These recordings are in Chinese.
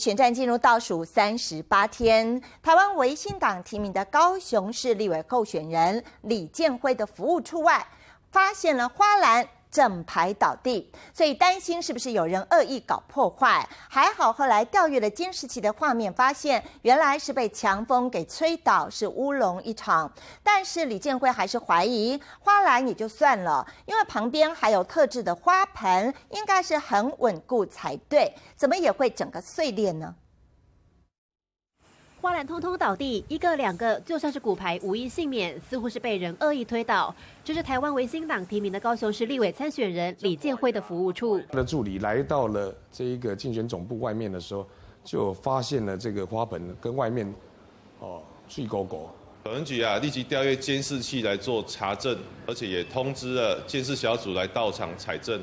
选战进入倒数38天，台湾维新党提名的高雄市立委候选人李建辉的服务处外，发现了花篮整排倒地，所以担心是不是有人恶意搞破坏。还好后来调阅了监视器的画面，发现原来是被强风给吹倒，是乌龙一场。但是李建辉还是怀疑花篮也就算了，因为旁边还有特制的花盆，应该是很稳固才对，怎么也会整个碎裂呢？花篮通通倒地，一个两个，就像是骨牌无一幸免，似乎是被人恶意推倒。这是台湾维新党提名的高雄市立委参选人李建辉的服务处。他的助理来到了这一个竞选总部外面的时候，就发现了这个花盆跟外面碎勾勾。保安局立即调阅监视器来做查证，而且也通知了监视小组来到场采证，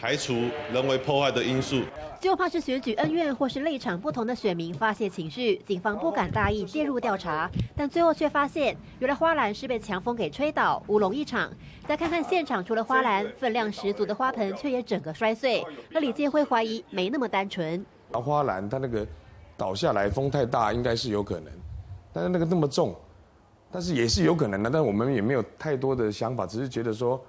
排除人为破坏的因素。就怕是选举恩怨或是立场不同的选民发泄情绪，警方不敢大意介入调查，但最后却发现，原来花篮是被强风给吹倒，乌龙一场。再看看现场，除了花篮，分量十足的花盆却也整个摔碎。而李建辉怀疑没那么单纯。花篮它那个倒下来，风太大，应该是有可能，但是那个那么重，但是也是有可能的。但我们也没有太多的想法，只是觉得说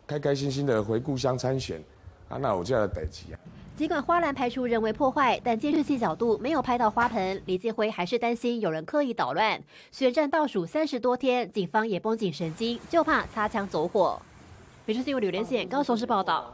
开开心心的回故乡参选那我就要代志啊。尽管花篮排除人为破坏，但监视器角度没有拍到花盆，李建辉还是担心有人刻意捣乱。选战倒数30多天，警方也绷紧神经，就怕擦枪走火。北市新闻吕连线高雄市报道。